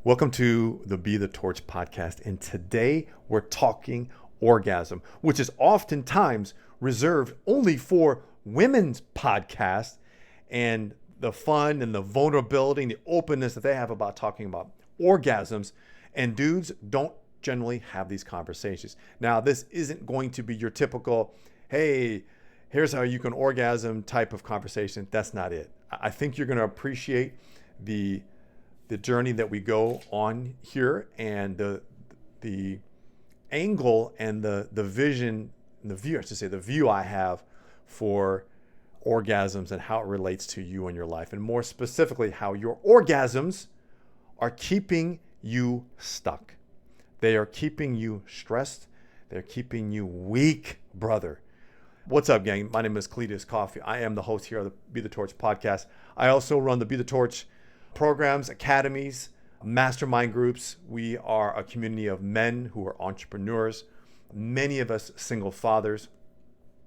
Welcome to the Be the Torch podcast. And today we're talking orgasm, which is oftentimes reserved only for women's podcasts and the fun and the vulnerability and the openness that they have about talking about orgasms. And dudes don't generally have these conversations. Now, this isn't going to be your typical, hey, here's how you can orgasm type of conversation. That's not it. I think you're going to appreciate the journey that we go on here and the angle and the vision, the view, I should say, the view I have for orgasms and how it relates to you and your life, and more specifically, how your orgasms are keeping you stuck. They are keeping you stressed. They're keeping you weak, brother. What's up, gang? My name is Cletus Coffey. I am the host here of the Be the Torch podcast. I also run the Be the Torch programs, academies, mastermind groups. We are a community of men who are entrepreneurs, many of us single fathers.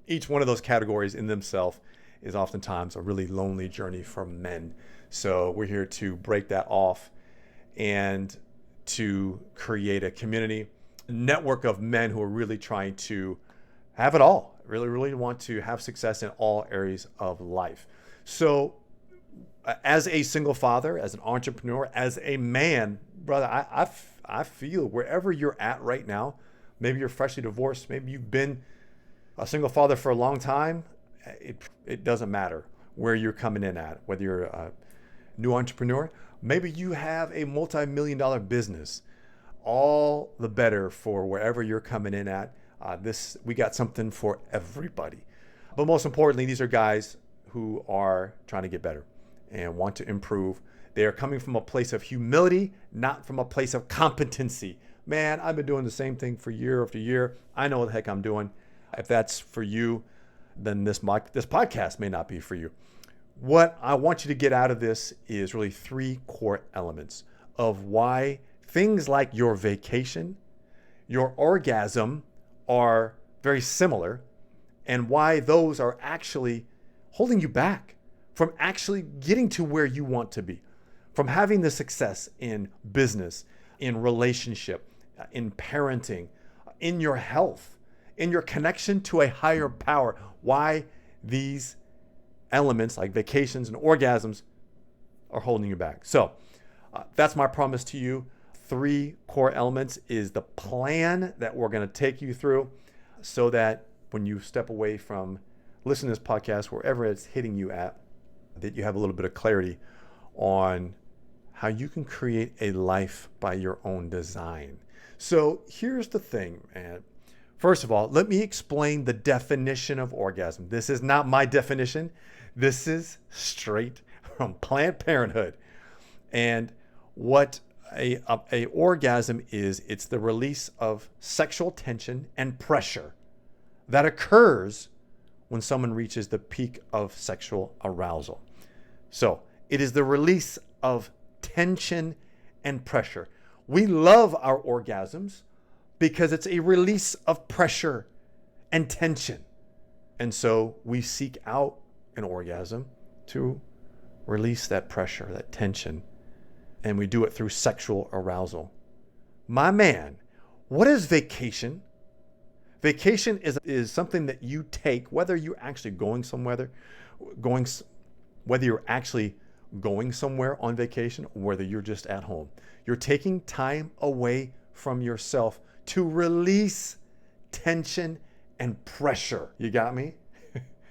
Each one of those categories in themselves is oftentimes a really lonely journey for men. So we're here to break that off and to create a community, a network of men who are really trying to have it all, really want to have success in all areas of life. So as a single father, as an entrepreneur, as a man, brother, I feel wherever you're at right now, maybe you're freshly divorced, maybe you've been a single father for a long time, it doesn't matter where you're coming in at, whether you're a new entrepreneur, maybe you have a multi-million-dollar business, all the better for wherever you're coming in at. We got something for everybody. But most importantly, these are guys who are trying to get better and want to improve. They are coming from a place of humility, not from a place of competency. Man, I've been doing the same thing for year after year. I know what the heck I'm doing. If that's for you, then this podcast may not be for you. What I want you to get out of this is really three core elements of why things like your vacation, your orgasm are very similar, and why those are actually holding you back from actually getting to where you want to be, from having the success in business, in relationship, in parenting, in your health, in your connection to a higher power. Why these elements like vacations and orgasms are holding you back. So that's my promise to you. Three core elements is the plan that we're going to take you through so that when you step away from listening to this podcast, wherever it's hitting you at, that you have a little bit of clarity on how you can create a life by your own design. So here's the thing, man. First of all, let me explain the definition of orgasm. This is not my definition. This is straight from Planned Parenthood. And what a orgasm is, it's the release of sexual tension and pressure that occurs when someone reaches the peak of sexual arousal. So it is the release of tension and pressure. We love our orgasms because it's a release of pressure and tension. And so we seek out an orgasm to release that pressure, that tension, and we do it through sexual arousal. My man, what is vacation? Vacation is something that you take, whether you're actually going somewhere on vacation, or whether you're just at home. You're taking time away from yourself to release tension and pressure. You got me?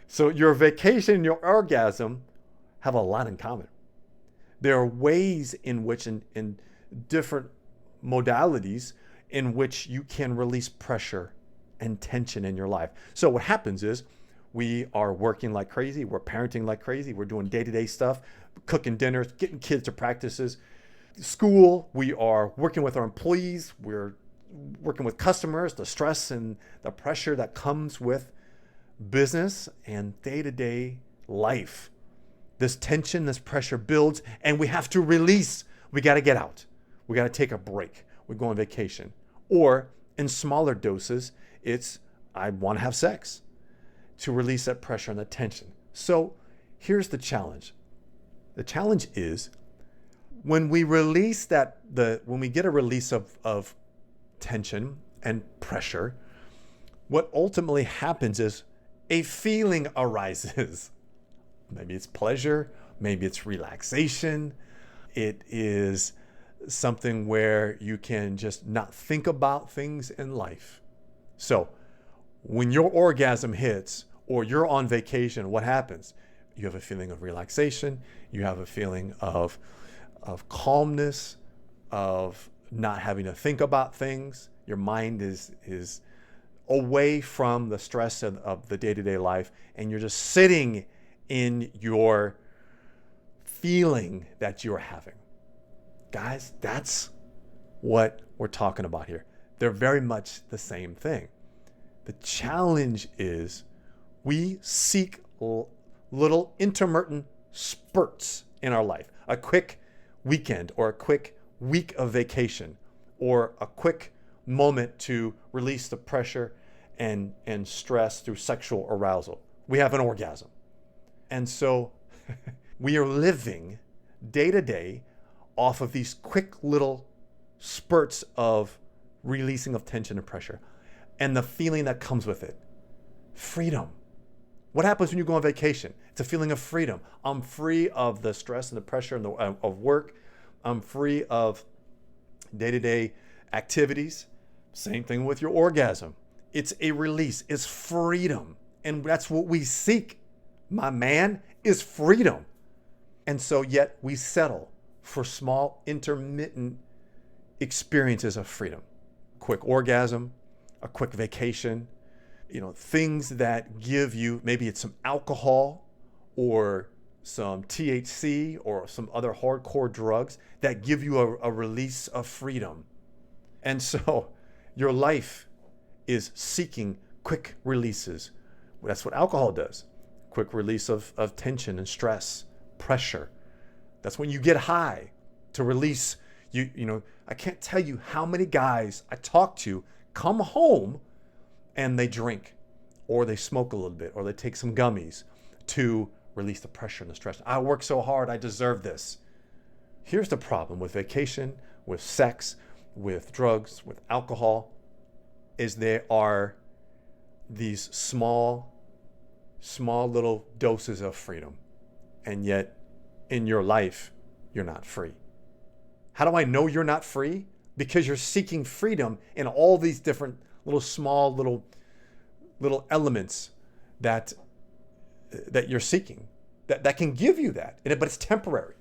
So your vacation and your orgasm have a lot in common. There are ways in which, in different modalities, in which you can release pressure and tension in your life. So what happens is we are working like crazy. We're parenting like crazy. We're doing day-to-day stuff, cooking dinners, getting kids to practices, school. We are working with our employees. We're working with customers, the stress and the pressure that comes with business and day-to-day life. This tension, this pressure builds, and we have to release. We got to get out. We got to take a break. We go on vacation. Or in smaller doses, it's I want to have sex to release that pressure and that tension. So here's the challenge. The challenge is When we release when we get a release of tension and pressure, what ultimately happens is a feeling arises. Maybe it's pleasure, maybe it's relaxation. It is something where you can just not think about things in life. So when your orgasm hits or you're on vacation, what happens? You have a feeling of relaxation. You have a feeling of calmness, of not having to think about things. Your mind is away from the stress of the day-to-day life, and you're just sitting in your feeling that you're having. Guys, that's what we're talking about here. They're very much the same thing. The challenge is we seek little intermittent spurts in our life. A quick weekend or a quick week of vacation or a quick moment to release the pressure and stress through sexual arousal. We have an orgasm. And so we are living day to day off of these quick little spurts of releasing of tension and pressure and the feeling that comes with it. Freedom. What happens when you go on vacation? It's a feeling of freedom. I'm free of the stress and the pressure and of work. I'm free of day-to-day activities. Same thing with your orgasm. It's a release. It's freedom. And that's what we seek, my man, is freedom. And so yet we settle for small, intermittent experiences of freedom. Quick orgasm, a quick vacation, things that give you, maybe it's some alcohol or some THC or some other hardcore drugs that give you a release of freedom. And so your life is seeking quick releases. That's what alcohol does. Quick release of tension and stress, pressure. That's when you get high to release. I can't tell you how many guys I talk to come home and they drink or they smoke a little bit or they take some gummies to release the pressure and the stress. I work so hard, I deserve this. Here's the problem with vacation, with sex, with drugs, with alcohol, is there are these small little doses of freedom. And yet in your life, you're not free. How do I know you're not free? Because you're seeking freedom in all these different small little elements that you're seeking that can give you that, but it's temporary.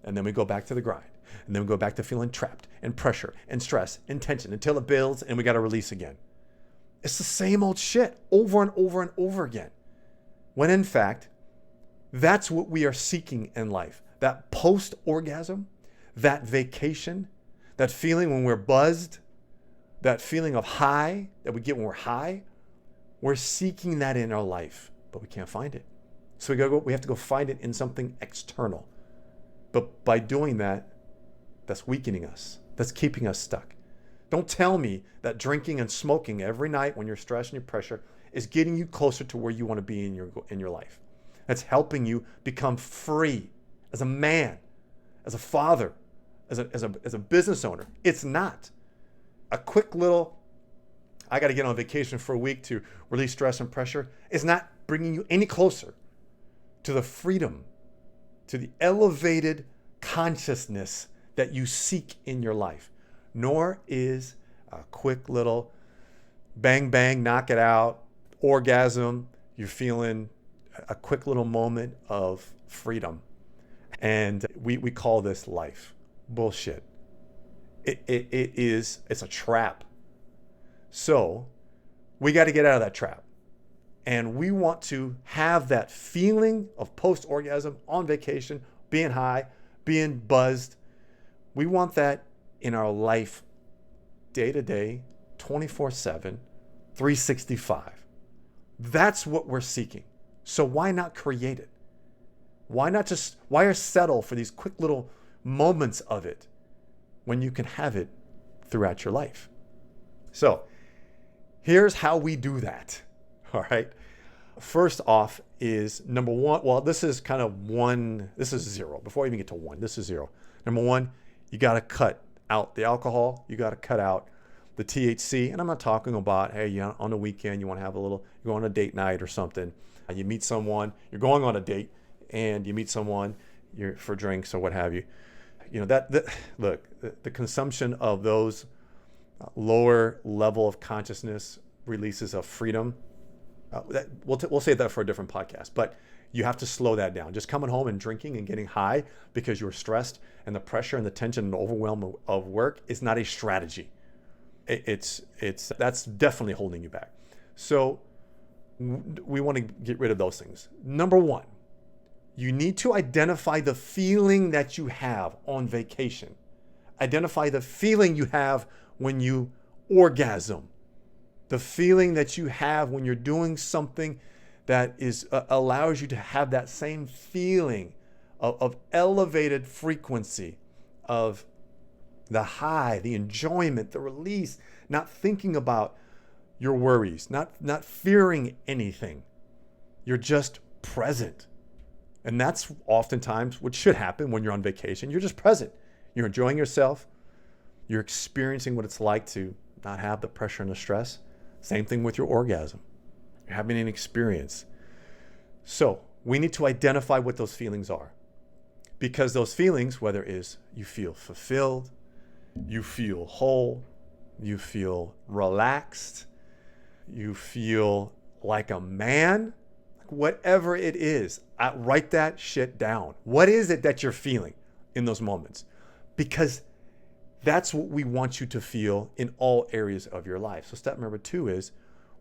And then we go back to the grind. And then we go back to feeling trapped and pressure and stress and tension until it builds and we got to release again. It's the same old shit over and over and over again. When in fact, that's what we are seeking in life. That post-orgasm, that vacation, that feeling when we're buzzed, that feeling of high that we get when we're high, we're seeking that in our life, but we can't find it. So we have to go find it in something external. But by doing that, that's weakening us. That's keeping us stuck. Don't tell me that drinking and smoking every night when you're stressed and you're pressure is getting you closer to where you want to be in your life. That's helping you become free as a man, as a father, as a business owner. It's not. A quick little, I got to get on vacation for a week to release stress and pressure, is not bringing you any closer to the freedom, to the elevated consciousness that you seek in your life. Nor is a quick little bang, bang, knock it out, orgasm, you're feeling a quick little moment of freedom. And we call this life. Bullshit. It's a trap. So we got to get out of that trap. And we want to have that feeling of post-orgasm on vacation, being high, being buzzed. We want that in our life day to day, 24/7, 365. That's what we're seeking. So why not create it? Why settle for these quick little moments of it when you can have it throughout your life? So here's how we do that. All right. First off is number one. Well, this is kind of one. This is zero. Before I even get to one, this is zero. Number one, you got to cut out the alcohol. You got to cut out the THC. And I'm not talking about, hey, on the weekend, you want to have you go on a date night or something. You meet someone, you're going on a date, and you meet someone for drinks or what have you. Look, the consumption of those lower level of consciousness releases of freedom. We'll save that for a different podcast, but you have to slow that down. Just coming home and drinking and getting high because you're stressed and the pressure and the tension and the overwhelm of work is not a strategy. That's definitely holding you back. So we want to get rid of those things. Number one, you need to identify the feeling that you have on vacation. Identify the feeling you have when you orgasm. The feeling that you have when you're doing something that allows you to have that same feeling of elevated frequency, of the high, the enjoyment, the release, not thinking about your worries, not fearing anything. You're just present. And that's oftentimes what should happen when you're on vacation. You're just present. You're enjoying yourself. You're experiencing what it's like to not have the pressure and the stress. Same thing with your orgasm. You're having an experience. So we need to identify what those feelings are. Because those feelings, whether it is you feel fulfilled, you feel whole, you feel relaxed, you feel like a man, whatever it is, write that shit down. What is it that you're feeling in those moments? Because that's what we want you to feel in all areas of your life. So step number 2 is,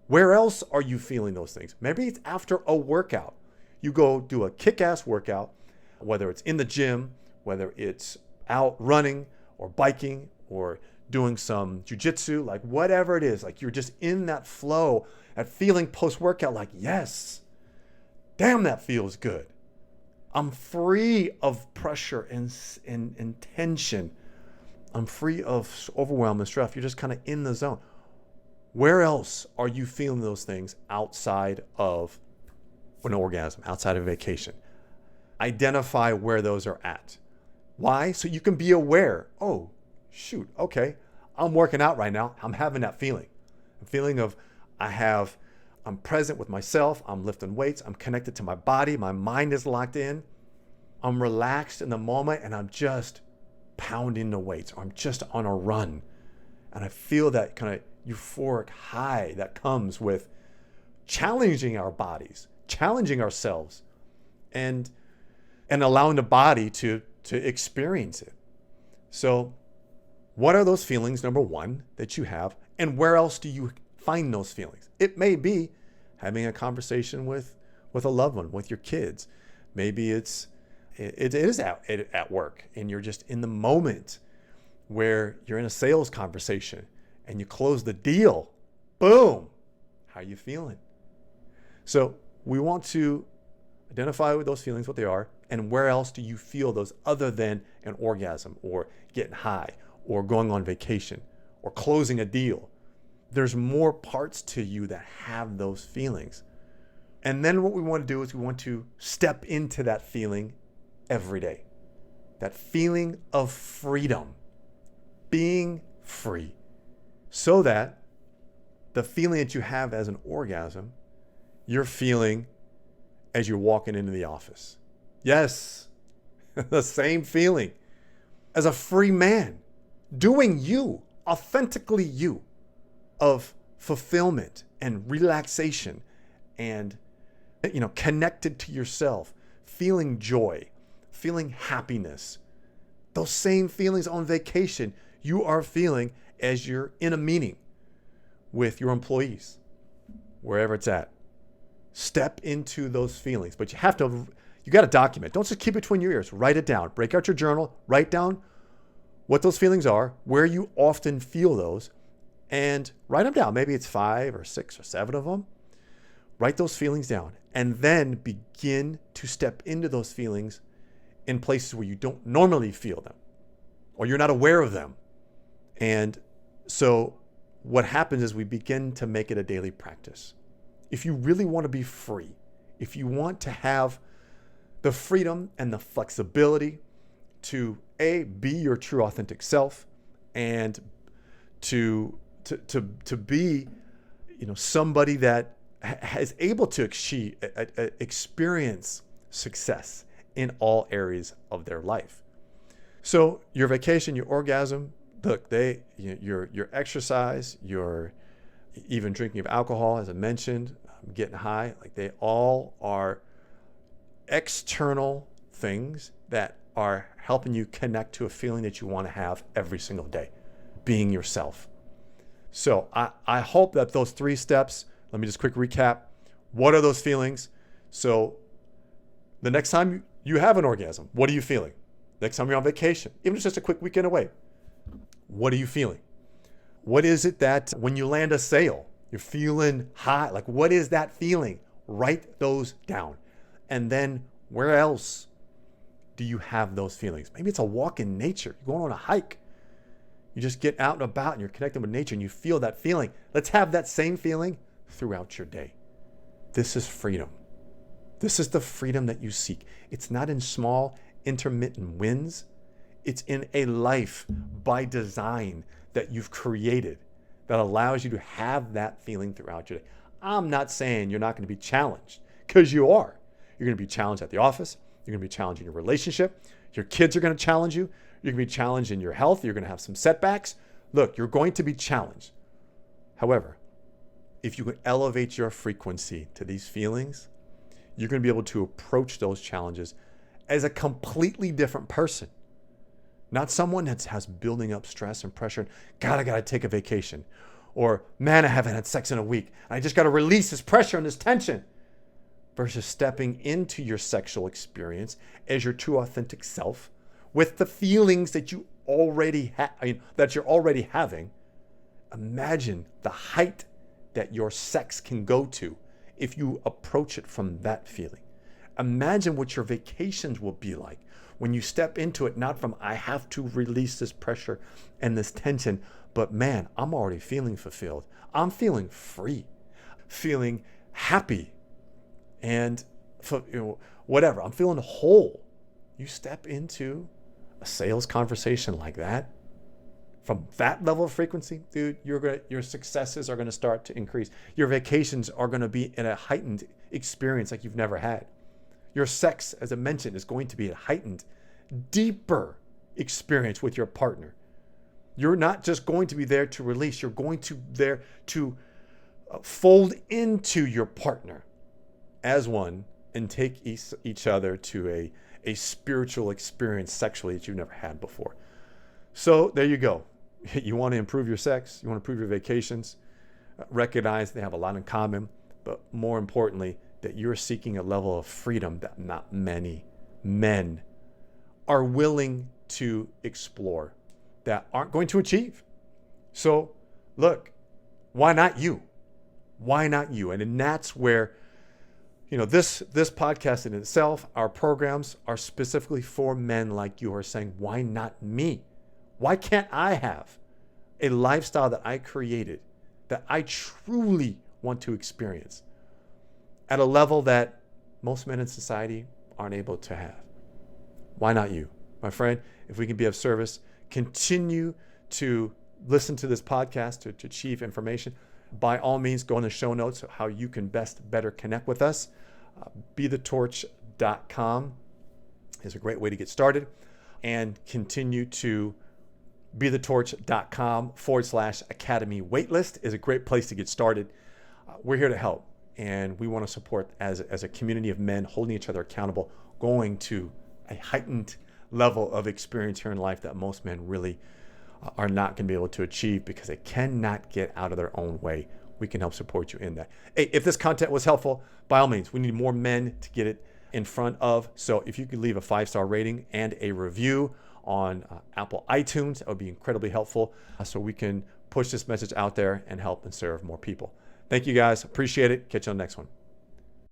where else are you feeling those things? Maybe it's after a workout. You go do a kick-ass workout, whether it's in the gym, whether it's out running or biking or doing some jujitsu, like whatever it is, like you're just in that flow, that feeling post-workout, like, yes, damn, that feels good. I'm free of pressure and tension. I'm free of overwhelm and stress. You're just kind of in the zone. Where else are you feeling those things outside of an orgasm, outside of vacation? Identify where those are at. Why? So you can be aware. Oh, shoot, okay. I'm working out right now. I'm having that feeling. A feeling of I'm present with myself. I'm lifting weights. I'm connected to my body. My mind is locked in. I'm relaxed in the moment and I'm just pounding the weights, or I'm just on a run. And I feel that kind of euphoric high that comes with challenging our bodies, challenging ourselves, and allowing the body to experience it. So what are those feelings, number one, that you have, and where else do you find those feelings? It may be having a conversation with a loved one, with your kids. Maybe it is at work and you're just in the moment where you're in a sales conversation and you close the deal. Boom. How are you feeling? So we want to identify with those feelings, what they are, and where else do you feel those other than an orgasm or getting high or going on vacation or closing a deal. There's more parts to you that have those feelings. And then what we want to do is we want to step into that feeling every day. That feeling of freedom, being free, so that the feeling that you have as an orgasm, you're feeling as you're walking into the office. Yes, the same feeling as a free man, doing you, authentically you, of fulfillment and relaxation and, connected to yourself, feeling joy, feeling happiness. Those same feelings on vacation you are feeling as you're in a meeting with your employees, wherever it's at. Step into those feelings, but you got to document. Don't just keep it between your ears. Write it down. Break out your journal. Write down what those feelings are, where you often feel those, and write them down. Maybe it's 5 or 6 or 7 of them. Write those feelings down and then begin to step into those feelings in places where you don't normally feel them or you're not aware of them. And so what happens is we begin to make it a daily practice. If you really want to be free, if you want to have the freedom and the flexibility to be your true authentic self, and to be, somebody that is able to experience success in all areas of their life. So your vacation, your orgasm, look, your exercise, your even drinking of alcohol, as I mentioned, getting high, like they all are external things that are helping you connect to a feeling that you want to have every single day, being yourself. So I hope that those 3 steps, let me just quick recap. What are those feelings? So the next time you have an orgasm, what are you feeling? Next time you're on vacation, even if it's just a quick weekend away, what are you feeling? What is it that when you land a sail, you're feeling high? Like, what is that feeling? Write those down. And then where else do you have those feelings? Maybe it's a walk in nature. You're going on a hike. You just get out and about and you're connected with nature and you feel that feeling. Let's have that same feeling throughout your day. This is freedom. This is the freedom that you seek. It's not in small, intermittent wins. It's in a life by design that you've created that allows you to have that feeling throughout your day. I'm not saying you're not going to be challenged, because you are. You're going to be challenged at the office. You're going to be challenged in your relationship. Your kids are going to challenge you. You're going to be challenged in your health. You're going to have some setbacks. Look, you're going to be challenged. However, if you can elevate your frequency to these feelings, you're going to be able to approach those challenges as a completely different person. Not someone that has building up stress and pressure. God, I got to take a vacation. Or, man, I haven't had sex in a week. I just got to release this pressure and this tension. Versus stepping into your sexual experience as your true authentic self with the feelings that you already that you're already having. Imagine the height that your sex can go to if you approach it from that feeling. Imagine what your vacations will be like when you step into it, not from, I have to release this pressure and this tension, but man, I'm already feeling fulfilled. I'm feeling free, feeling happy, and whatever. I'm feeling whole. You step into a sales conversation like that, from that level of frequency, dude, your successes are going to start to increase. Your vacations are going to be in a heightened experience like you've never had. Your sex, as I mentioned, is going to be a heightened, deeper experience with your partner. You're not just going to be there to release. You're going to there to fold into your partner as one and take each other to a spiritual experience sexually that you've never had before. So there you go. You want to improve your sex. You want to improve your vacations. Recognize they have a lot in common, but more importantly, that you're seeking a level of freedom that not many men are willing to explore, that aren't going to achieve. So look, why not you? Why not you? And then that's where, this podcast in itself, our programs are specifically for men like you who are saying, why not me? Why can't I have a lifestyle that I created, that I truly want to experience at a level that most men in society aren't able to have? Why not you? My friend, if we can be of service, continue to listen to this podcast to achieve information. By all means, go in the show notes how you can better connect with us. BeTheTorch.com is a great way to get started, and continue to BeTheTorch.com/Academy waitlist is a great place to get started. We're here to help, and we want to support as a community of men holding each other accountable, going to a heightened level of experience here in life that most men really are not going to be able to achieve because they cannot get out of their own way. We can help support you in that. Hey, if this content was helpful, by all means, we need more men to get it in front of. So if you could leave a 5-star rating and a review on Apple iTunes, that would be incredibly helpful, so we can push this message out there and help and serve more people. Thank you guys. Appreciate it. Catch you on the next one.